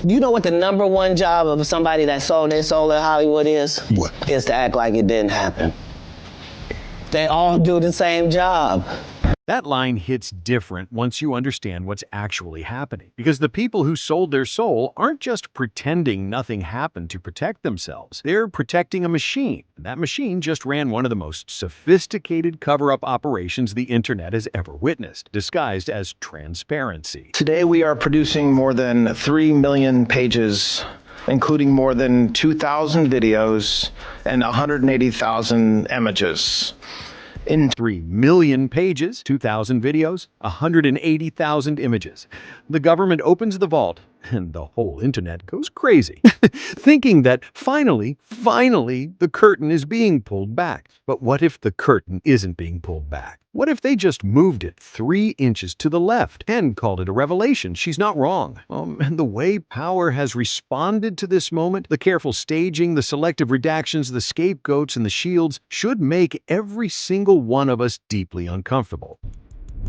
You know what the number one job of somebody that sold their soul in Hollywood is? What? Is to act like it didn't happen. They all do the same job. That line hits different once you understand what's actually happening. Because the people who sold their soul aren't just pretending nothing happened to protect themselves. They're protecting a machine. And that machine just ran one of the most sophisticated cover-up operations the internet has ever witnessed, disguised as transparency. Today we are producing more than 3 million pages, including more than 2,000 videos and 180,000 images. In 3 million pages, 2,000 videos, 180,000 images. The government opens the vault, and the whole internet goes crazy, thinking that finally, the curtain is being pulled back. But what if the curtain isn't being pulled back? What if they just moved it 3 inches to the left and called it a revelation? She's not wrong. And the way power has responded to this moment, the careful staging, the selective redactions, the scapegoats, and the shields should make every single one of us deeply uncomfortable.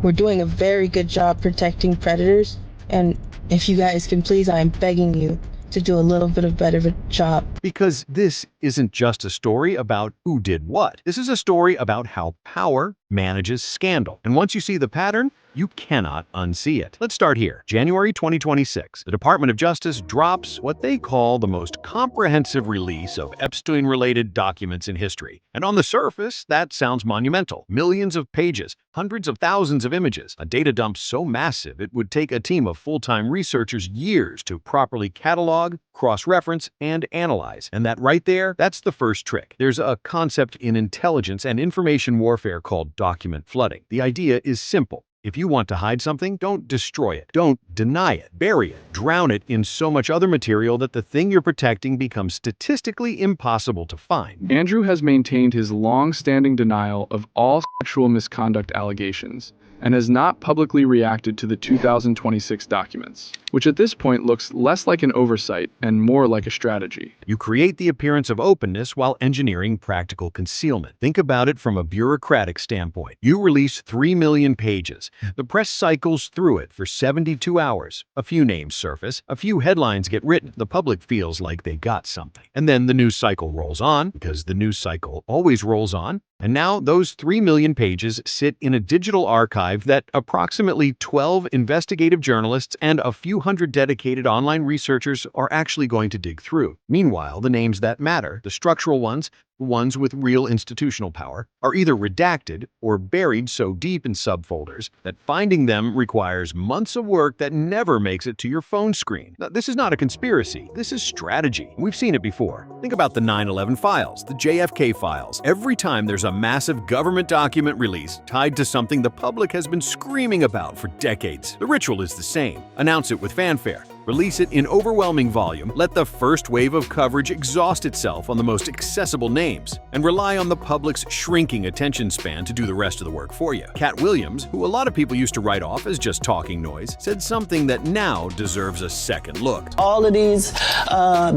We're doing a very good job protecting predators, and if you guys can please, I'm begging you to do a little bit of better of a job. Because this isn't just a story about who did what. This is a story about how power manages scandal. And once you see the pattern, you cannot unsee it. Let's start here. January 2026. The Department of Justice drops what they call the most comprehensive release of Epstein-related documents in history. And on the surface, that sounds monumental. Millions of pages, hundreds of thousands of images. A data dump so massive it would take a team of full-time researchers years to properly catalog, cross-reference, and analyze. And that right there, that's the first trick. There's a concept in intelligence and information warfare called document flooding. The idea is simple. If you want to hide something, don't destroy it. Don't deny it. Bury it. Drown it in so much other material that the thing you're protecting becomes statistically impossible to find. Andrew has maintained his long-standing denial of all sexual misconduct allegations and has not publicly reacted to the 2026 documents, which at this point looks less like an oversight and more like a strategy. You create the appearance of openness while engineering practical concealment. Think about it from a bureaucratic standpoint. You release 3 million pages. The press cycles through it for 72 hours. A few names surface, a few headlines get written. The public feels like they got something. And then the news cycle rolls on, because the news cycle always rolls on. And now those 3 million pages sit in a digital archive that approximately 12 investigative journalists and a few hundred dedicated online researchers are actually going to dig through. Meanwhile, the names that matter, the structural ones, the ones with real institutional power, are either redacted or buried so deep in subfolders that finding them requires months of work that never makes it to your phone screen. Now, this is not a conspiracy. This is strategy. We've seen it before. Think about the 9/11 files, the JFK files. Every time there's a massive government document release tied to something the public has been screaming about for decades, the ritual is the same. Announce it with fanfare. Release it in overwhelming volume, let the first wave of coverage exhaust itself on the most accessible names, and rely on the public's shrinking attention span to do the rest of the work for you. Katt Williams, who a lot of people used to write off as just talking noise, said something that now deserves a second look. All of these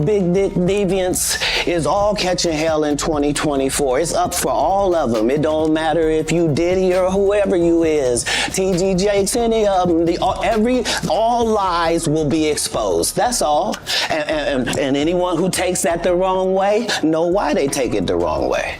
big dick deviants is all catching hell in 2024. It's up for all of them. It don't matter if you Diddy or whoever you is, TG Jakes, any of them. All lies will be exposed. That's all. And anyone who takes that the wrong way, know why they take it the wrong way.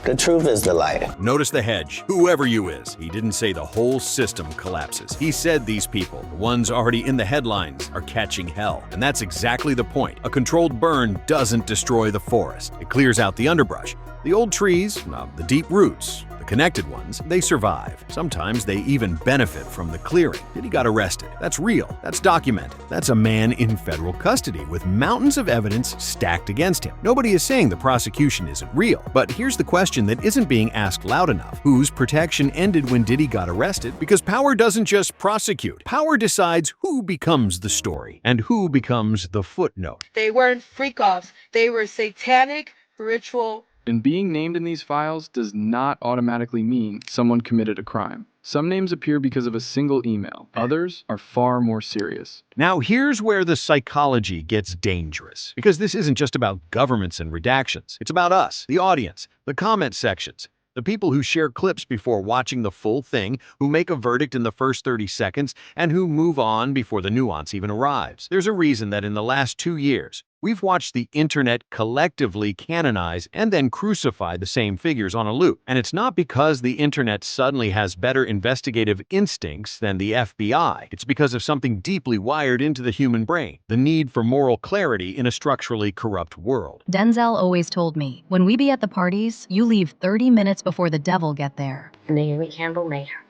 The truth is the light. Notice the hedge. Whoever you is. He didn't say the whole system collapses. He said these people, the ones already in the headlines, are catching hell. And that's exactly the point. A controlled burn doesn't destroy the forest. It clears out the underbrush. The old trees, the deep roots, the connected ones, they survive. Sometimes they even benefit from the clearing. Diddy got arrested. That's real. That's documented. That's a man in federal custody with mountains of evidence stacked against him. Nobody is saying the prosecution isn't real. But here's the question that isn't being asked loud enough. Whose protection ended when Diddy got arrested? Because power doesn't just prosecute. Power decides who becomes the story and who becomes the footnote. They weren't freak-offs. They were satanic ritual. And being named in these files does not automatically mean someone committed a crime. Some names appear because of a single email. Others are far more serious. Now, here's where the psychology gets dangerous. Because this isn't just about governments and redactions. It's about us, the audience, the comment sections. The people who share clips before watching the full thing, who make a verdict in the first 30 seconds, and who move on before the nuance even arrives. There's a reason that in the last 2 years, we've watched the internet collectively canonize and then crucify the same figures on a loop. And it's not because the internet suddenly has better investigative instincts than the FBI. It's because of something deeply wired into the human brain, the need for moral clarity in a structurally corrupt world. Denzel always told me, when we be at the parties, you leave 30 minutes before the devil get there. Naomi Campbell may have.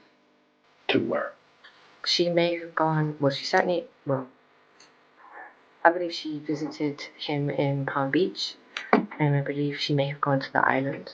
To where? She may have gone, well, she certainly, well, I believe she visited him in Palm Beach, and I believe she may have gone to the island,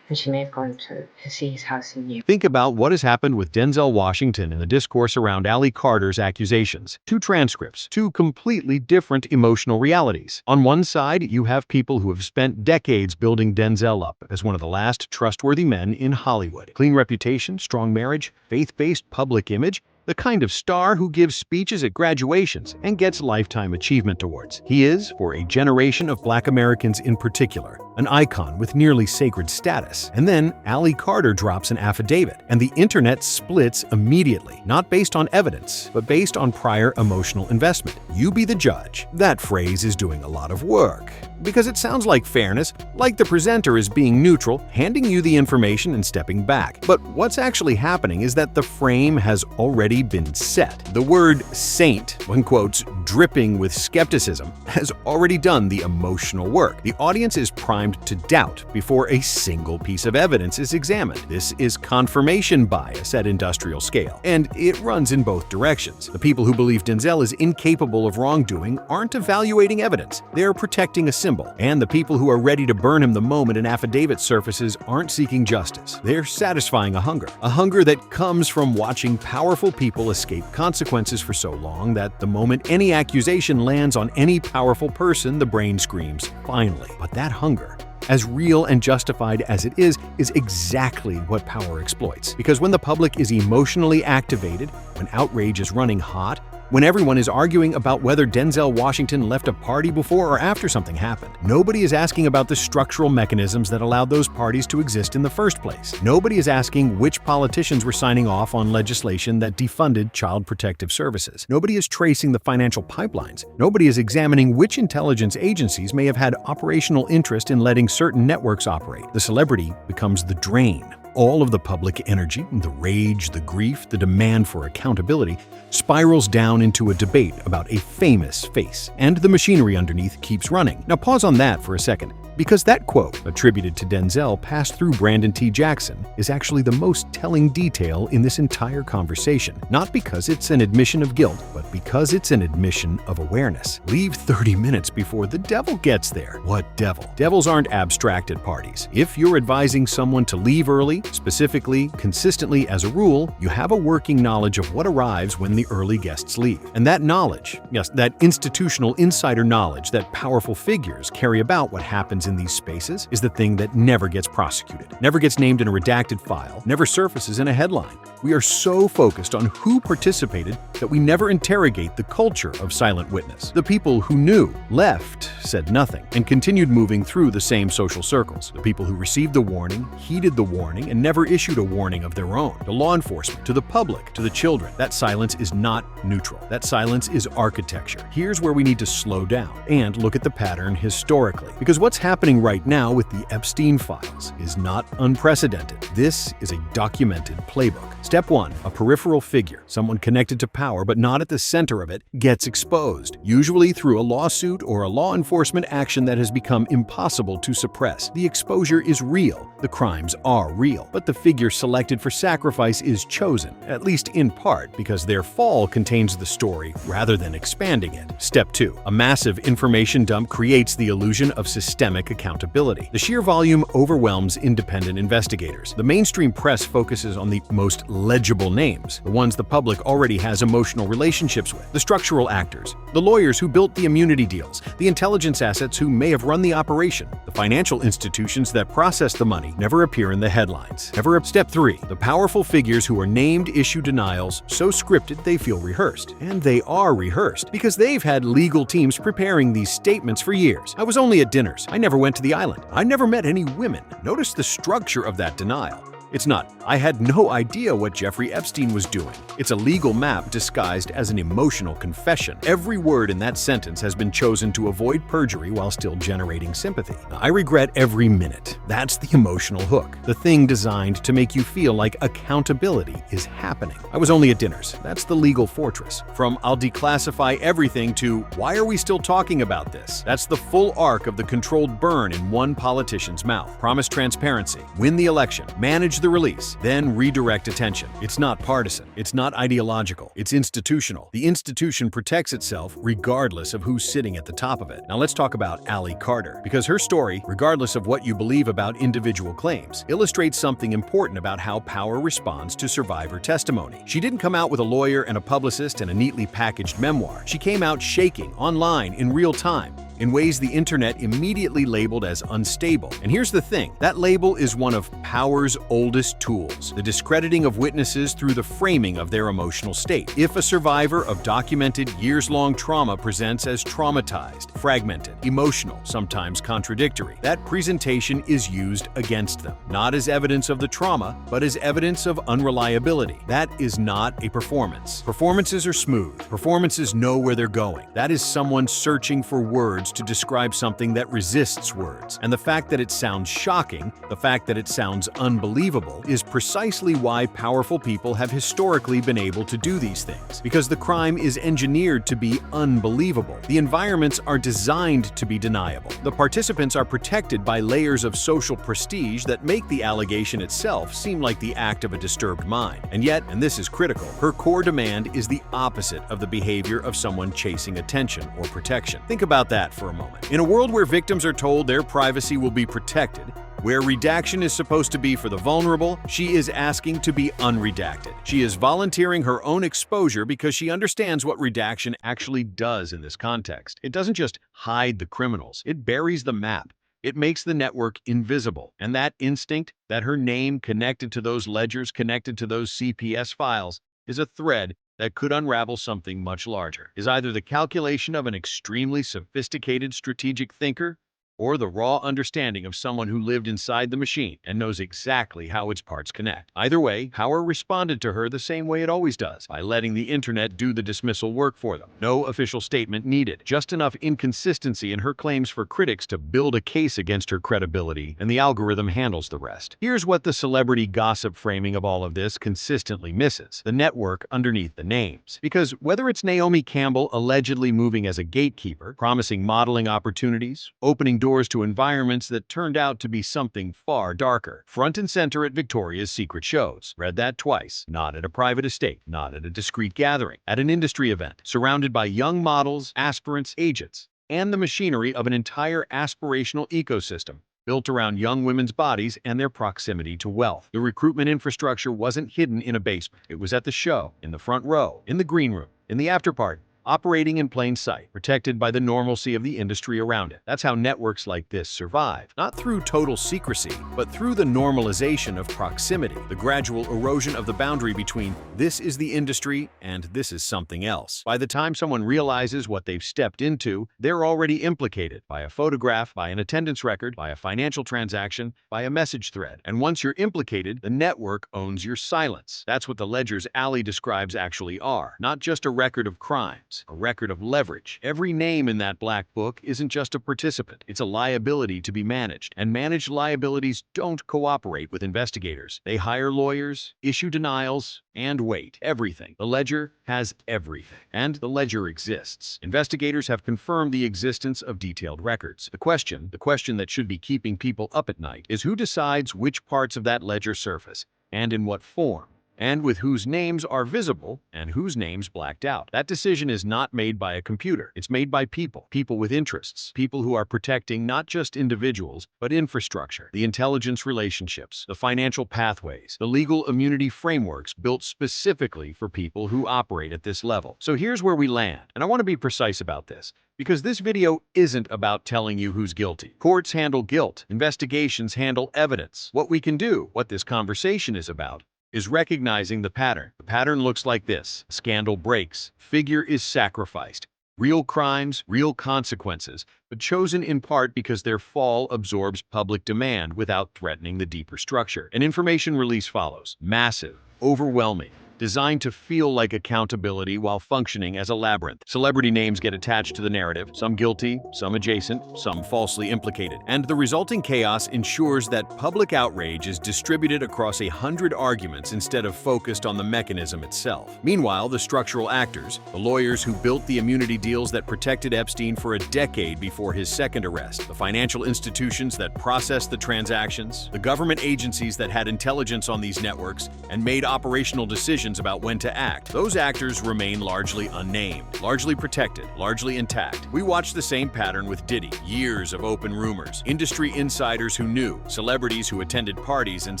and she may have gone to see his house in New York. Think about what has happened with Denzel Washington in the discourse around Ali Carter's accusations. 2 transcripts, 2 completely different emotional realities. On one side, you have people who have spent decades building Denzel up as one of the last trustworthy men in Hollywood. Clean reputation, strong marriage, faith-based public image, the kind of star who gives speeches at graduations and gets lifetime achievement awards. He is, for a generation of Black Americans in particular, an icon with nearly sacred status. And then Ali Carter drops an affidavit, and the internet splits immediately, not based on evidence, but based on prior emotional investment. You be the judge. That phrase is doing a lot of work, because it sounds like fairness, like the presenter is being neutral, handing you the information and stepping back. But what's actually happening is that the frame has already been set. The word saint, when quotes, dripping with skepticism, has already done the emotional work. The audience is primed to doubt before a single piece of evidence is examined. This is confirmation bias at industrial scale, and it runs in both directions. The people who believe Denzel is incapable of wrongdoing aren't evaluating evidence. They're protecting a symbol. And the people who are ready to burn him the moment an affidavit surfaces aren't seeking justice. They're satisfying a hunger that comes from watching powerful people escape consequences for so long that the moment any accusation lands on any powerful person, the brain screams, finally. But that hunger, as real and justified as it is exactly what power exploits. Because when the public is emotionally activated, when outrage is running hot, when everyone is arguing about whether Denzel Washington left a party before or after something happened, nobody is asking about the structural mechanisms that allowed those parties to exist in the first place. Nobody is asking which politicians were signing off on legislation that defunded child protective services. Nobody is tracing the financial pipelines. Nobody is examining which intelligence agencies may have had operational interest in letting certain networks operate. The celebrity becomes the drain. All of the public energy, the rage, the grief, the demand for accountability spirals down into a debate about a famous face, and the machinery underneath keeps running. Now pause on that for a second, because that quote, attributed to Denzel, passed through Brandon T. Jackson, is actually the most telling detail in this entire conversation. Not because it's an admission of guilt, but because it's an admission of awareness. Leave 30 minutes before the devil gets there. What devil? Devils aren't abstract at parties. If you're advising someone to leave early, specifically, consistently as a rule, you have a working knowledge of what arrives when the early guests leave. And that knowledge, yes, that institutional insider knowledge that powerful figures carry about what happens in these spaces, is the thing that never gets prosecuted, never gets named in a redacted file, never surfaces in a headline. We are so focused on who participated that we never interrogate the culture of silent witness. The people who knew, left, said nothing, and continued moving through the same social circles. The people who received the warning, heeded the warning, and never issued a warning of their own. To law enforcement, to the public, to the children. That silence is not neutral. That silence is architecture. Here's where we need to slow down and look at the pattern historically. Because what's happening right now with the Epstein files is not unprecedented. This is a documented playbook. Step 1. A peripheral figure, someone connected to power but not at the center of it, gets exposed, usually through a lawsuit or a law enforcement action that has become impossible to suppress. The exposure is real. The crimes are real. But the figure selected for sacrifice is chosen, at least in part, because their fall contains the story rather than expanding it. Step 2. A massive information dump creates the illusion of systemic accountability. The sheer volume overwhelms independent investigators. The mainstream press focuses on the most legible names, the ones the public already has emotional relationships with, the structural actors, the lawyers who built the immunity deals, the intelligence assets who may have run the operation. The financial institutions that process the money never appear in the headlines. Step 3. The powerful figures who are named issue denials so scripted they feel rehearsed. And they are rehearsed because they've had legal teams preparing these statements for years. I was only at dinners. I never never went to the island. I never met any women. Notice the structure of that denial. It's not, I had no idea what Jeffrey Epstein was doing. It's a legal map disguised as an emotional confession. Every word in that sentence has been chosen to avoid perjury while still generating sympathy. I regret every minute. That's the emotional hook, the thing designed to make you feel like accountability is happening. I was only at dinners. That's the legal fortress. From I'll declassify everything to why are we still talking about this? That's the full arc of the controlled burn in one politician's mouth. Promise transparency, win the election, manage the release, then redirect attention. It's not partisan. It's not ideological. It's institutional. The institution protects itself regardless of who's sitting at the top of it. Now let's talk about Ally Carter, because her story, regardless of what you believe about individual claims, illustrates something important about how power responds to survivor testimony. She didn't come out with a lawyer and a publicist and a neatly packaged memoir. She came out shaking, online, in real time, in ways the internet immediately labeled as unstable. And here's the thing, that label is one of power's oldest tools, the discrediting of witnesses through the framing of their emotional state. If a survivor of documented years-long trauma presents as traumatized, fragmented, emotional, sometimes contradictory, that presentation is used against them, not as evidence of the trauma, but as evidence of unreliability. That is not a performance. Performances are smooth. Performances know where they're going. That is someone searching for words to describe something that resists words. And the fact that it sounds shocking, the fact that it sounds unbelievable, is precisely why powerful people have historically been able to do these things. Because the crime is engineered to be unbelievable. The environments are designed to be deniable. The participants are protected by layers of social prestige that make the allegation itself seem like the act of a disturbed mind. And yet, and this is critical, her core demand is the opposite of the behavior of someone chasing attention or protection. Think about that for a moment. In a world where victims are told their privacy will be protected, where redaction is supposed to be for the vulnerable, she is asking to be unredacted. She is volunteering her own exposure because she understands what redaction actually does in this context. It doesn't just hide the criminals, it buries the map. It makes the network invisible. And that instinct, that her name connected to those ledgers, connected to those CPS files, is a thread that could unravel something much larger, is either the calculation of an extremely sophisticated strategic thinker or the raw understanding of someone who lived inside the machine and knows exactly how its parts connect. Either way, power responded to her the same way it always does, by letting the internet do the dismissal work for them. No official statement needed, just enough inconsistency in her claims for critics to build a case against her credibility, and the algorithm handles the rest. Here's what the celebrity gossip framing of all of this consistently misses: the network underneath the names. Because whether it's Naomi Campbell allegedly moving as a gatekeeper, promising modeling opportunities, opening doors to environments that turned out to be something far darker, front and center at Victoria's Secret shows. Read that twice. Not at a private estate, not at a discreet gathering, at an industry event, surrounded by young models, aspirants, agents, and the machinery of an entire aspirational ecosystem built around young women's bodies and their proximity to wealth. The recruitment infrastructure wasn't hidden in a basement. It was at the show, in the front row, in the green room, in the after party, operating in plain sight, protected by the normalcy of the industry around it. That's how networks like this survive. Not through total secrecy, but through the normalization of proximity, the gradual erosion of the boundary between this is the industry and this is something else. By the time someone realizes what they've stepped into, they're already implicated by a photograph, by an attendance record, by a financial transaction, by a message thread. And once you're implicated, the network owns your silence. That's what the ledgers Ally describes actually are. Not just a record of crimes, a record of leverage. Every name in that black book isn't just a participant, it's a liability to be managed. And managed liabilities don't cooperate with investigators. They hire lawyers, issue denials, and wait. Everything. The ledger has everything. And the ledger exists. Investigators have confirmed the existence of detailed records. The question that should be keeping people up at night, is who decides which parts of that ledger surface, and in what form, and with whose names are visible and whose names blacked out. That decision is not made by a computer. It's made by people. People with interests. People who are protecting not just individuals, but infrastructure, the intelligence relationships, the financial pathways, the legal immunity frameworks built specifically for people who operate at this level. So here's where we land, and I want to be precise about this, because this video isn't about telling you who's guilty. Courts handle guilt. Investigations handle evidence. What we can do, what this conversation is about, is recognizing the pattern. The pattern looks like this. Scandal breaks. Figure is sacrificed. Real crimes, real consequences, but chosen in part because their fall absorbs public demand without threatening the deeper structure. An information release follows. Massive, overwhelming, designed to feel like accountability while functioning as a labyrinth. Celebrity names get attached to the narrative, some guilty, some adjacent, some falsely implicated. And the resulting chaos ensures that public outrage is distributed across 100 arguments instead of focused on the mechanism itself. Meanwhile, the structural actors, the lawyers who built the immunity deals that protected Epstein for a decade before his second arrest, the financial institutions that processed the transactions, the government agencies that had intelligence on these networks and made operational decisions about when to act, those actors remain largely unnamed, largely protected, largely intact. We watched the same pattern with Diddy. Years of open rumors, industry insiders who knew, celebrities who attended parties and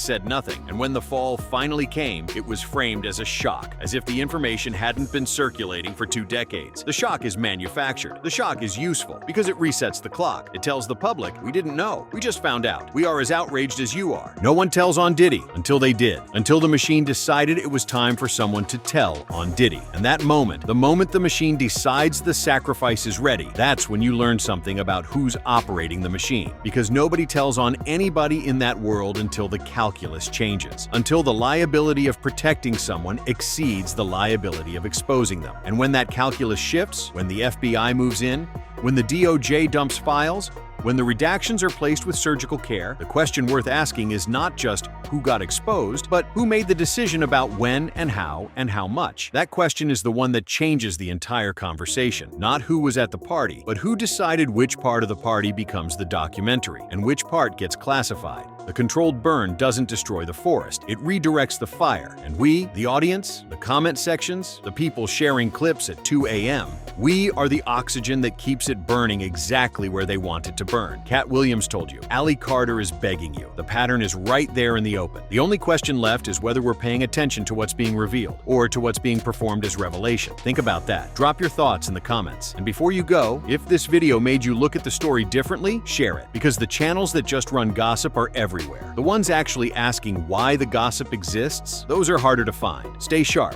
said nothing. And when the fall finally came, it was framed as a shock, as if the information hadn't been circulating for 2 decades. The shock is manufactured. The shock is useful because it resets the clock. It tells the public, we didn't know, we just found out. We are as outraged as you are. No one tells on Diddy until they did, until the machine decided it was time for someone to tell on Diddy. And that moment, the moment the machine decides the sacrifice is ready, that's when you learn something about who's operating the machine. Because nobody tells on anybody in that world until the calculus changes, until the liability of protecting someone exceeds the liability of exposing them. And when that calculus shifts, when the FBI moves in, when the DOJ dumps files, when the redactions are placed with surgical care, the question worth asking is not just who got exposed, but who made the decision about when and how much. That question is the one that changes the entire conversation. Not who was at the party, but who decided which part of the party becomes the documentary and which part gets classified. The controlled burn doesn't destroy the forest, it redirects the fire. And we, the audience, the comment sections, the people sharing clips at 2 a.m., we are the oxygen that keeps it burning exactly where they want it to burn. Katt Williams told you, Ali Carter is begging you. The pattern is right there in the open. The only question left is whether we're paying attention to what's being revealed or to what's being performed as revelation. Think about that. Drop your thoughts in the comments. And before you go, if this video made you look at the story differently, share it. Because the channels that just run gossip are everywhere. The ones actually asking why the gossip exists, those are harder to find. Stay sharp,